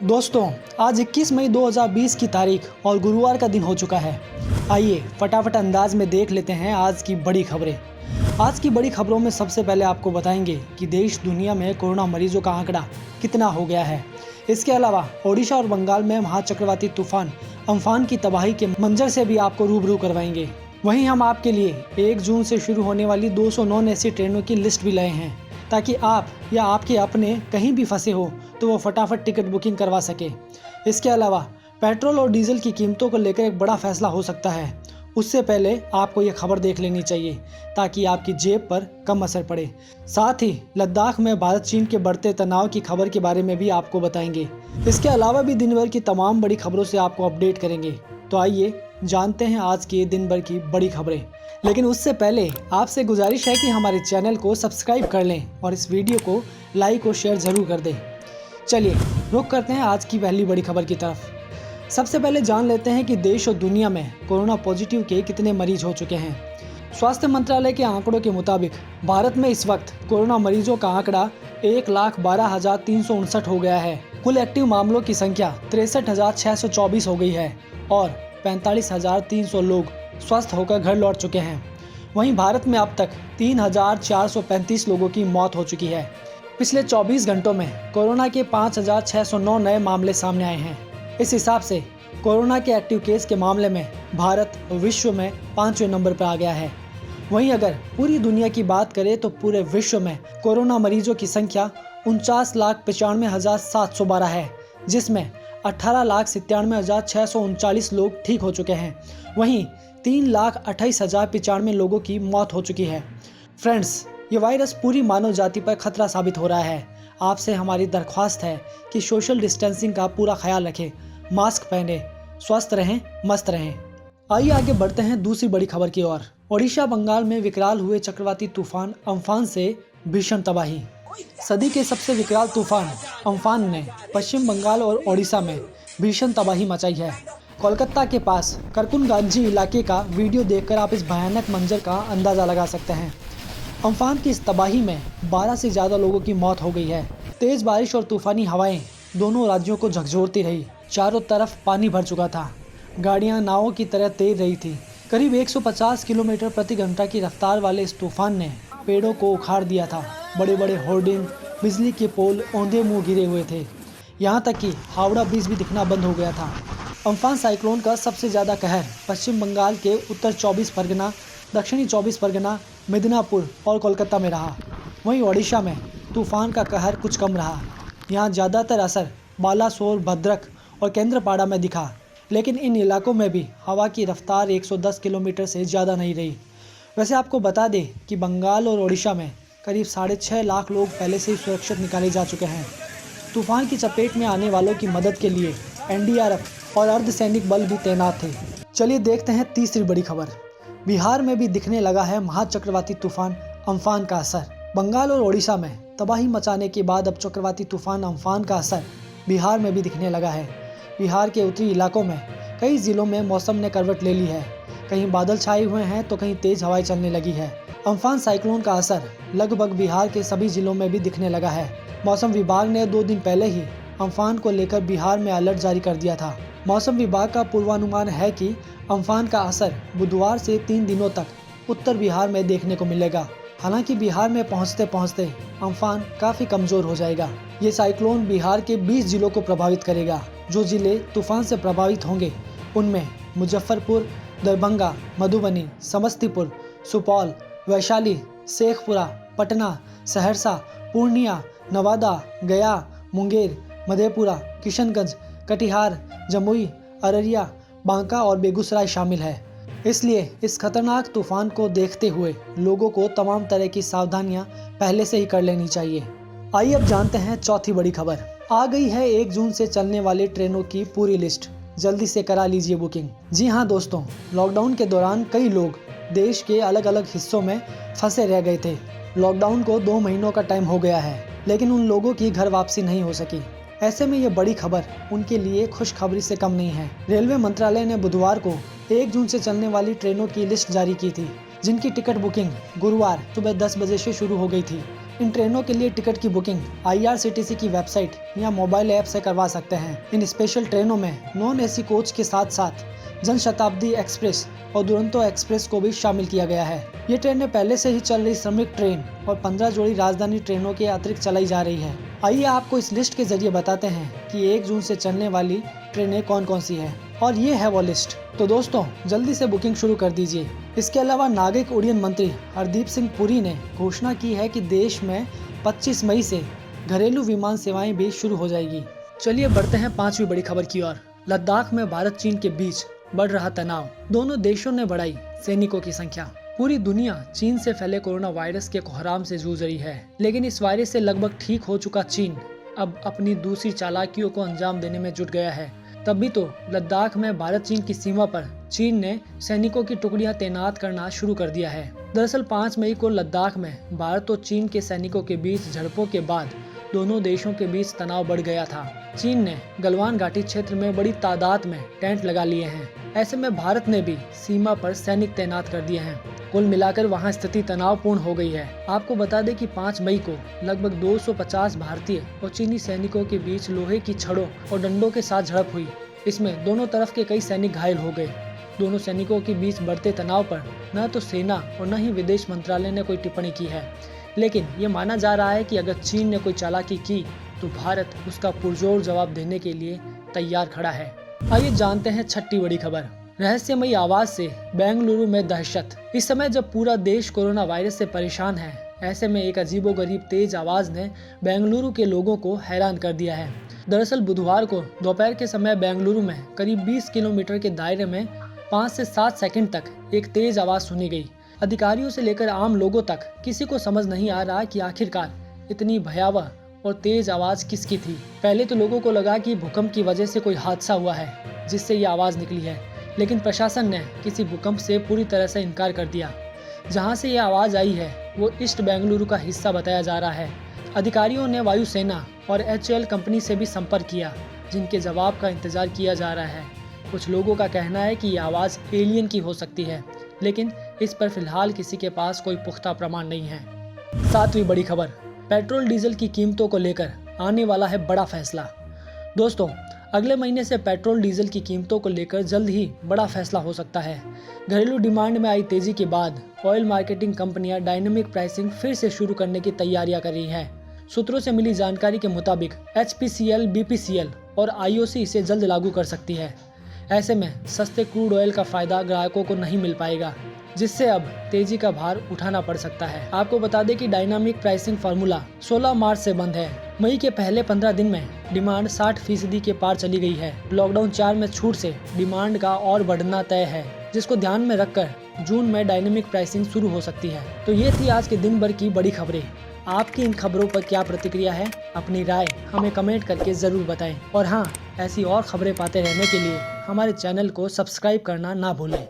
दोस्तों, आज 21 मई 2020 की तारीख और गुरुवार का दिन हो चुका है। आइए फटाफट अंदाज में देख लेते हैं आज की बड़ी खबरें। आज की बड़ी खबरों में सबसे पहले आपको बताएंगे कि देश दुनिया में कोरोना मरीजों का आंकड़ा कितना हो गया है। इसके अलावा ओडिशा और बंगाल में महाचक्रवाती तूफान अम्फान की तबाही के मंजर से भी आपको रूबरू करवाएंगे। वहीं हम आपके लिए 1 जून से शुरू होने वाली 209 ऐसी ट्रेनों की लिस्ट भी लाए हैं, ताकि आप या आपके अपने कहीं भी फंसे हो तो वो फटाफट टिकट बुकिंग करवा सके। इसके अलावा पेट्रोल और डीजल की कीमतों को लेकर एक बड़ा फैसला हो सकता है। उससे पहले आपको ये खबर देख लेनी चाहिए ताकि आपकी जेब पर कम असर पड़े। साथ ही लद्दाख में भारत चीन के बढ़ते तनाव की खबर के बारे में भी आपको बताएंगे। इसके अलावा भी दिन भर की तमाम बड़ी खबरों से आपको अपडेट करेंगे। तो आइए जानते हैं आज की दिन भर की बड़ी खबरें। लेकिन उससे पहले आपसे गुजारिश है कि हमारे चैनल को सब्सक्राइब कर लें और इस वीडियो को लाइक और शेयर ज़रूर कर दें। चलिए रुक करते हैं आज की पहली बड़ी खबर की तरफ। सबसे पहले जान लेते हैं कि देश और दुनिया में कोरोना पॉजिटिव के कितने मरीज हो चुके हैं। स्वास्थ्य मंत्रालय के आंकड़ों के मुताबिक भारत में इस वक्त कोरोना मरीजों का आंकड़ा 1,12,359 हो गया है। कुल एक्टिव मामलों की संख्या 63,624 हो गई है और 45,300 लोग स्वस्थ होकर घर लौट चुके हैं। वहीं भारत में अब तक 3,435 लोगों की मौत हो चुकी है। पिछले 24 घंटों में कोरोना के 5,609 नए मामले सामने आए हैं। इस हिसाब से कोरोना के एक्टिव केस के मामले में भारत विश्व में 5वें नंबर पर आ गया है। वहीं अगर पूरी दुनिया की बात करें तो पूरे विश्व में कोरोना मरीजों की संख्या 49,95,712 है, जिसमें 18,97,639 लोग ठीक हो चुके हैं। वहीं 3,28,095 लोगों की मौत हो चुकी है। फ्रेंड्स, ये वायरस पूरी मानव जाति पर खतरा साबित हो रहा है। आपसे हमारी दरख्वास्त है कि सोशल डिस्टेंसिंग का पूरा ख्याल रखें, मास्क पहने, स्वस्थ रहें, मस्त रहें। आइए आगे बढ़ते हैं दूसरी बड़ी खबर की ओर। ओडिशा बंगाल में विकराल हुए चक्रवाती तूफान अम्फान से भीषण तबाही। सदी के सबसे विकराल तूफान अम्फान ने पश्चिम बंगाल और ओडिशा में भीषण तबाही मचाई है। कोलकाता के पास करकुनगांजी इलाके का वीडियो देखकर आप इस भयानक मंजर का अंदाज़ा लगा सकते हैं। अम्फान की इस तबाही में 12 से ज़्यादा लोगों की मौत हो गई है। तेज़ बारिश और तूफ़ानी हवाएं दोनों राज्यों को झकझोरती रही। चारों तरफ पानी भर चुका था। गाड़ियां नावों की तरह तैर रही थी। करीब 150 किलोमीटर प्रति घंटा की रफ्तार वाले इस तूफान ने पेड़ों को उखाड़ दिया था। बड़े बड़े होर्डिंग, बिजली के पोल औंधे मुँह गिरे हुए थे। यहाँ तक कि हावड़ा ब्रिज भी दिखना बंद हो गया था। अम्फान साइक्लोन का सबसे ज़्यादा कहर पश्चिम बंगाल के उत्तर 24 परगना, दक्षिणी 24 परगना, मिदनापुर और कोलकाता में रहा। वहीं ओडिशा में तूफान का कहर कुछ कम रहा। यहाँ ज़्यादातर असर बालासोर, भद्रक और केंद्रपाड़ा में दिखा, लेकिन इन इलाकों में भी हवा की रफ्तार 110 किलोमीटर से ज़्यादा नहीं रही। वैसे आपको बता दें कि बंगाल और ओडिशा में करीब 6.5 लाख लोग पहले से ही सुरक्षित निकाले जा चुके हैं। तूफान की चपेट में आने वालों की मदद के लिए NDRF और अर्धसैनिक बल भी तैनात थे। चलिए देखते हैं तीसरी बड़ी खबर। बिहार में भी दिखने लगा है महाचक्रवाती तूफान अम्फान का असर। बंगाल और ओडिशा में तबाही मचाने के बाद अब चक्रवाती तूफान अम्फान का असर बिहार में भी दिखने लगा है। बिहार के उत्तरी इलाकों में कई जिलों में मौसम ने करवट ले ली है। कहीं बादल छाए हुए हैं तो कहीं तेज हवाएं चलने लगी है। अम्फान साइक्लोन का असर लगभग बिहार के सभी जिलों में भी दिखने लगा है। मौसम विभाग ने 2 दिन पहले ही अम्फान को लेकर बिहार में अलर्ट जारी कर दिया था। मौसम विभाग का पूर्वानुमान है कि अम्फान का असर बुधवार से 3 दिनों तक उत्तर बिहार में देखने को मिलेगा। हालांकि बिहार में पहुंचते पहुंचते अम्फान काफ़ी कमज़ोर हो जाएगा। ये साइक्लोन बिहार के 20 जिलों को प्रभावित करेगा। जो जिले तूफान से प्रभावित होंगे उनमें मुजफ्फरपुर, दरभंगा, मधुबनी, समस्तीपुर, सुपौल, वैशाली, शेखपुरा, पटना, सहरसा, पूर्णिया, नवादा, गया, मुंगेर, मधेपुरा, किशनगंज, कटिहार, जमुई, अररिया, बांका और बेगूसराय शामिल है। इसलिए इस खतरनाक तूफान को देखते हुए लोगों को तमाम तरह की सावधानियां पहले से ही कर लेनी चाहिए। आइए अब जानते हैं चौथी बड़ी खबर। आ गई है 1 जून से चलने वाली ट्रेनों की पूरी लिस्ट। जल्दी से करा लीजिए बुकिंग। जी हाँ दोस्तों, लॉकडाउन के दौरान कई लोग देश के अलग अलग हिस्सों में फंसे रह गए थे। लॉकडाउन को 2 महीनों का टाइम हो गया है, लेकिन उन लोगों की घर वापसी नहीं हो सकी। ऐसे में ये बड़ी खबर उनके लिए खुशखबरी से कम नहीं है। रेलवे मंत्रालय ने बुधवार को 1 जून से चलने वाली ट्रेनों की लिस्ट जारी की थी, जिनकी टिकट बुकिंग गुरुवार सुबह 10 बजे से शुरू हो गई थी। इन ट्रेनों के लिए टिकट की बुकिंग IRCTC की वेबसाइट या मोबाइल ऐप से करवा सकते हैं। इन स्पेशल ट्रेनों में नॉन AC कोच के साथ साथ जनशताब्दी एक्सप्रेस और दुरंतो एक्सप्रेस को भी शामिल किया गया है। ये ट्रेनें पहले से ही चल रही श्रमिक ट्रेन और 15 जोड़ी राजधानी ट्रेनों के अतिरिक्त चलाई जा रही है। आइए आपको इस लिस्ट के जरिए बताते हैं कि 1 जून से चलने वाली ट्रेनें कौन कौन सी है, और ये है वो लिस्ट। तो दोस्तों जल्दी से बुकिंग शुरू कर दीजिए। इसके अलावा नागरिक उड्डयन मंत्री हरदीप सिंह पुरी ने घोषणा की है कि देश में 25 मई से घरेलू विमान सेवाएं भी शुरू हो जाएगी। चलिए बढ़ते हैं 5वीं बड़ी खबर की ओर। लद्दाख में भारत चीन के बीच बढ़ रहा तनाव, दोनों देशों ने बढ़ाई सैनिकों की संख्या। पूरी दुनिया चीन से फैले कोरोना वायरस के कोहराम से जूझ रही है, लेकिन इस वायरस से लगभग ठीक हो चुका चीन अब अपनी दूसरी चालाकियों को अंजाम देने में जुट गया है। तभी तो लद्दाख में भारत चीन की सीमा पर चीन ने सैनिकों की टुकड़ियां तैनात करना शुरू कर दिया है। दरअसल 5 मई को लद्दाख में भारत और चीन के सैनिकों के बीच झड़पों के बाद दोनों देशों के बीच तनाव बढ़ गया था। चीन ने गलवान घाटी क्षेत्र में बड़ी तादाद में टेंट लगा लिए हैं। ऐसे में भारत ने भी सीमा पर सैनिक तैनात कर दिए हैं। कुल मिलाकर वहां स्थिति तनावपूर्ण हो गई है। आपको बता दें कि 5 मई को लगभग 250 भारतीय और चीनी सैनिकों के बीच लोहे की छड़ों और डंडों के साथ झड़प हुई। इसमें दोनों तरफ के कई सैनिक घायल हो गए। दोनों सैनिकों के बीच बढ़ते तनाव पर न तो सेना और न ही विदेश मंत्रालय ने कोई टिप्पणी की है, लेकिन ये माना जा रहा है कि अगर चीन ने कोई चालाकी की तो भारत उसका पुरजोर जवाब देने के लिए तैयार खड़ा है। आइए जानते हैं 6ठी बड़ी खबर। रहस्यमयी आवाज से बेंगलुरु में दहशत। इस समय जब पूरा देश कोरोना वायरस से परेशान है, ऐसे में एक अजीबोगरीब तेज आवाज ने बेंगलुरु के लोगों को हैरान कर दिया है। दरअसल बुधवार को दोपहर के समय बेंगलुरु में करीब 20 किलोमीटर के दायरे में 5 से 7 सेकंड तक एक तेज आवाज सुनी गई। अधिकारियों से लेकर आम लोगों तक किसी को समझ नहीं आ रहा कि आखिरकार इतनी भयावह और तेज आवाज किसकी थी। पहले तो लोगों को लगा कि भूकंप की वजह से कोई हादसा हुआ है जिससे ये आवाज निकली है, लेकिन प्रशासन ने किसी भूकंप से पूरी तरह से इनकार कर दिया। जहां से ये आवाज आई है वो ईस्ट बेंगलुरु का हिस्सा बताया जा रहा है। अधिकारियों ने वायुसेना और HAL कंपनी से भी संपर्क किया, जिनके जवाब का इंतजार किया जा रहा है। कुछ लोगों का कहना है कि ये आवाज एलियन की हो सकती है, लेकिन इस पर फिलहाल किसी के पास कोई पुख्ता प्रमाण नहीं है। 7वीं बड़ी खबर। पेट्रोल डीजल की कीमतों को लेकर आने वाला है बड़ा फैसला। दोस्तों अगले महीने से पेट्रोल डीजल की कीमतों को लेकर जल्द ही बड़ा फैसला हो सकता है। घरेलू डिमांड में आई तेजी के बाद ऑयल मार्केटिंग कंपनियां डायनामिक प्राइसिंग फिर से शुरू करने की तैयारियां कर रही हैं। सूत्रों से मिली जानकारी के मुताबिक HPCL, BPCL और IOC इसे जल्द लागू कर सकती है। ऐसे में सस्ते क्रूड ऑयल का फायदा ग्राहकों को नहीं मिल पाएगा, जिससे अब तेजी का भार उठाना पड़ सकता है। आपको बता दें कि डायनामिक प्राइसिंग फार्मूला 16 मार्च से बंद है। मई के पहले 15 दिन में डिमांड 60% के पार चली गई है। लॉकडाउन 4 में छूट से डिमांड का और बढ़ना तय है, जिसको ध्यान में रखकर जून में डायनामिक प्राइसिंग शुरू हो सकती है। तो ये थी आज के दिन भर की बड़ी खबरें। आपकी इन खबरों पर क्या प्रतिक्रिया है? अपनी राय हमें कमेंट करके ज़रूर बताएं। और हाँ, ऐसी और खबरें पाते रहने के लिए हमारे चैनल को सब्सक्राइब करना ना भूलें।